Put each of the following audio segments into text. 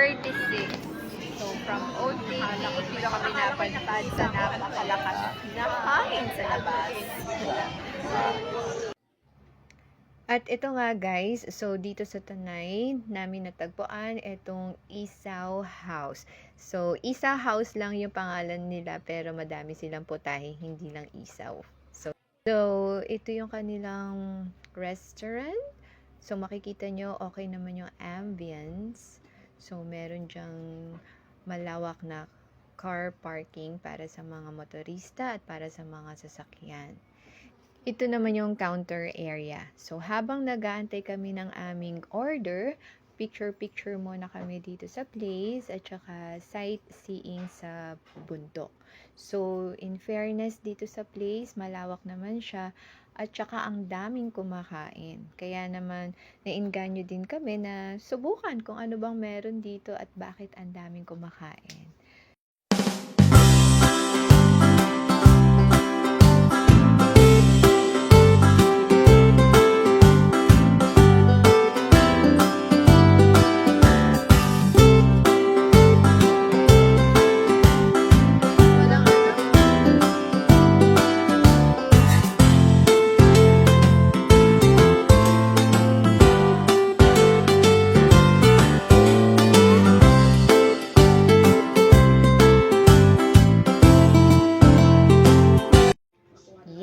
36. So, from Old Navy, dito kami napadpad sa napakalakas na hangin sa labas. At ito nga guys, so dito sa Tanay, namin natagpuan itong Isaw House. So, Isaw House lang yung pangalan nila, pero madami silang putahe, hindi lang Isaw. So, ito yung kanilang restaurant. So, makikita nyo, okay naman yung ambience. So, meron dyang malawak na car parking para sa mga motorista at para sa mga sasakyan. Ito naman yung counter area. So, habang nag-aantay kami ng aming order, picture-picture muna kami dito sa place at saka sightseeing sa bundok. So, in fairness dito sa place, malawak naman siya at saka ang daming kumakain. Kaya naman, nainganyo din kami na subukan kung ano bang meron dito at bakit ang daming kumakain.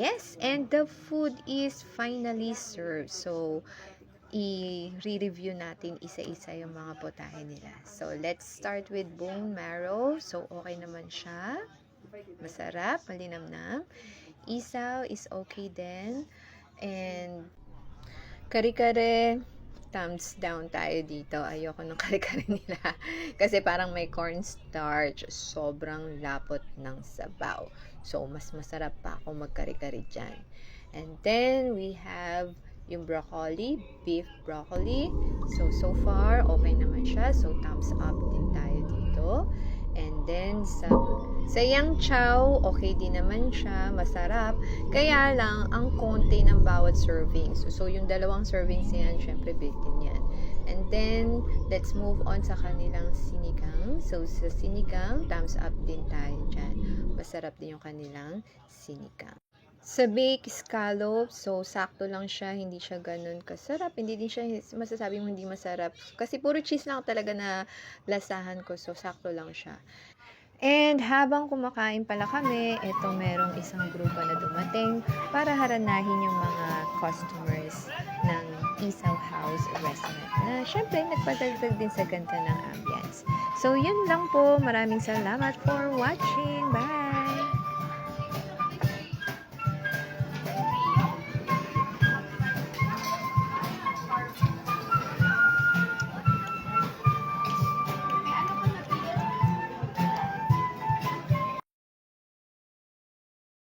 Yes, and the food is finally served. So, i-review natin isa-isa yung mga putahe nila. So, let's start with bone marrow. So, okay naman siya. Masarap, malinamnam. Isaw is okay din. And, kare-kare, thumbs down tayo dito. Ayoko ng kare-kare nila. Kasi parang may cornstarch. Sobrang lapot ng sabaw. So, mas masarap pa kung magkare-kare dyan. And then, we have yung broccoli, beef broccoli. So far, okay naman siya. So, thumbs up din tayo dito. And then, sa yang chow, okay din naman siya. Masarap. Kaya lang, ang konti ng bawat servings. So yung dalawang servings yan, syempre built-in yan. And then, let's move on sa kanilang sinigang. So, sa sinigang, thumbs up din tayo dyan. Masarap din yung kanilang sinigang. Sa baked scallop, so sakto lang siya, hindi siya ganun kasarap. Hindi din siya masasabi mo hindi masarap. Kasi puro cheese lang talaga na lasahan ko, so sakto lang siya. And habang kumakain pala kami, ito merong isang grupo na dumating para haranahin yung mga customers ng Isaw House Restaurant na syempre nagpadagdag din sa ganda ng ambience. So yun lang po, maraming salamat for watching. Bye!